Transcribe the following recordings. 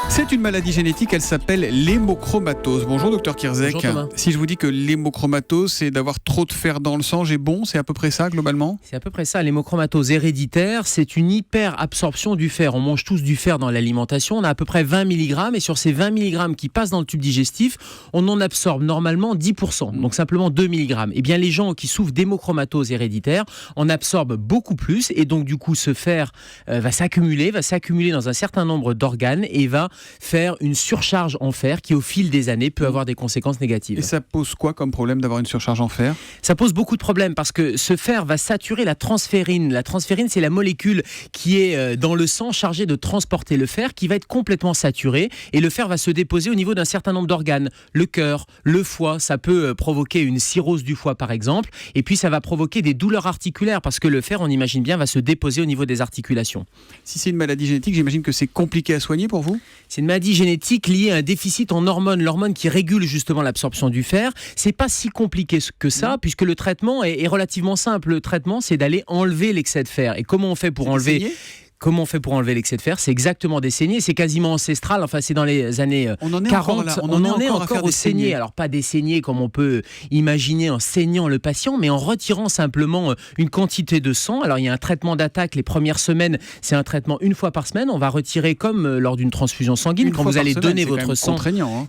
C'est une maladie génétique, elle s'appelle l'hémochromatose. Bonjour docteur Kierzek. Bonjour Thomas. Si je vous dis que l'hémochromatose, c'est d'avoir trop de fer dans le sang, j'ai bon, c'est à peu près ça globalement ? C'est à peu près ça, l'hémochromatose héréditaire, c'est une hyperabsorption du fer. On mange tous du fer dans l'alimentation, on a à peu près 20 mg et sur ces 20 mg qui passent dans le tube digestif, on en absorbe normalement 10%, donc simplement 2 mg. Et bien les gens qui souffrent d'hémochromatose héréditaire en absorbent beaucoup plus et donc du coup ce fer va s'accumuler dans un certain nombre d'organes et va faire une surcharge en fer qui au fil des années peut avoir des conséquences négatives. Et ça pose quoi comme problème d'avoir une surcharge en fer ? Ça pose beaucoup de problèmes parce que ce fer va saturer la transférine. La transférine, c'est la molécule qui est dans le sang chargée de transporter le fer, qui va être complètement saturée et le fer va se déposer au niveau d'un certain nombre d'organes. Le cœur, le foie, ça peut provoquer une cirrhose du foie par exemple et puis ça va provoquer des douleurs articulaires parce que le fer, on imagine bien, va se déposer au niveau des articulations. Si c'est une maladie génétique, j'imagine que c'est compliqué à soigner pour vous ? C'est une maladie génétique liée à un déficit en hormones, l'hormone qui régule justement l'absorption du fer. C'est pas si compliqué que ça, puisque le traitement est relativement simple. Le traitement, c'est d'aller enlever l'excès de fer. Et comment on fait pour enlever l'excès de fer ? C'est exactement des saignées, c'est quasiment ancestral, enfin c'est dans les années 40, on en est encore aux saignées. Alors pas des saignées comme on peut imaginer en saignant le patient, mais en retirant simplement une quantité de sang. Alors il y a un traitement d'attaque, les premières semaines, c'est un traitement une fois par semaine, on va retirer comme lors d'une transfusion sanguine, quand vous allez donner votre sang.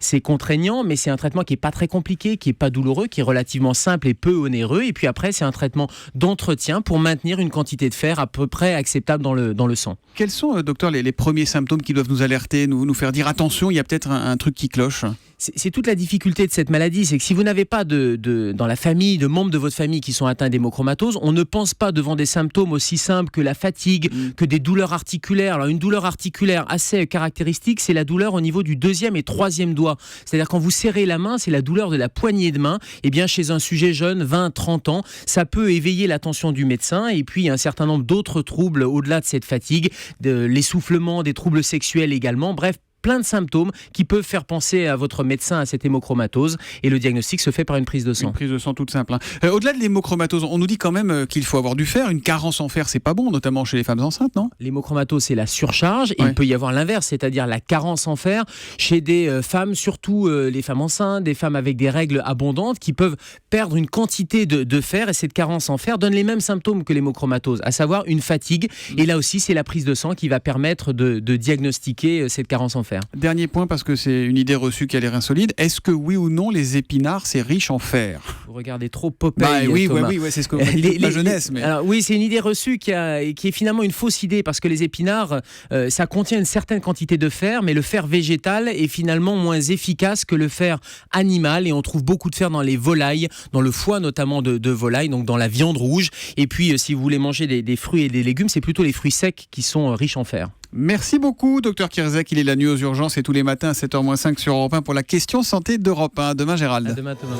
C'est contraignant, mais c'est un traitement qui n'est pas très compliqué, qui n'est pas douloureux, qui est relativement simple et peu onéreux, et puis après c'est un traitement d'entretien pour maintenir une quantité de fer à peu près acceptable dans le sang. Quels sont, docteur, les premiers symptômes qui doivent nous alerter, nous faire dire attention, il y a peut-être un truc qui cloche ? C'est toute la difficulté de cette maladie, c'est que si vous n'avez pas dans la famille, de membres de votre famille qui sont atteints d'hémochromatose, on ne pense pas devant des symptômes aussi simples que la fatigue, que des douleurs articulaires. Alors une douleur articulaire assez caractéristique, c'est la douleur au niveau du 2e et 3e doigt. C'est-à-dire quand vous serrez la main, c'est la douleur de la poignée de main. Et bien chez un sujet jeune, 20, 30 ans, ça peut éveiller l'attention du médecin. Et puis il y a un certain nombre d'autres troubles au-delà de cette fatigue, de l'essoufflement, des troubles sexuels également. Bref, plein de symptômes qui peuvent faire penser à votre médecin à cette hémochromatose et le diagnostic se fait par une prise de sang. Une prise de sang toute simple. Au-delà de l'hémochromatose, on nous dit quand même qu'il faut avoir du fer. Une carence en fer, c'est pas bon, notamment chez les femmes enceintes, non ? L'hémochromatose, c'est la surcharge. Et il peut y avoir l'inverse, c'est-à-dire la carence en fer chez des femmes, surtout les femmes enceintes, des femmes avec des règles abondantes qui peuvent perdre une quantité de fer et cette carence en fer donne les mêmes symptômes que l'hémochromatose, à savoir une fatigue. Et là aussi, c'est la prise de sang qui va permettre de diagnostiquer cette carence en fer. Dernier point, parce que c'est une idée reçue qui a l'air insolite. Est-ce que oui ou non, les épinards, c'est riche en fer ? Vous regardez trop Popeye, oui, Thomas. Oui, c'est ce que vous dites ma jeunesse. Mais... Alors, oui, c'est une idée reçue qui est finalement une fausse idée, parce que les épinards, ça contient une certaine quantité de fer, mais le fer végétal est finalement moins efficace que le fer animal, et on trouve beaucoup de fer dans les volailles, dans le foie notamment de volaille, donc dans la viande rouge. Et puis, si vous voulez manger des fruits et des légumes, c'est plutôt les fruits secs qui sont riches en fer. Merci beaucoup, docteur Kierzek. Il est la nuit aux urgences et tous les matins à 7h-5 sur Europe 1 pour la question santé d'Europe 1. À demain, Gérald. À demain, Thomas.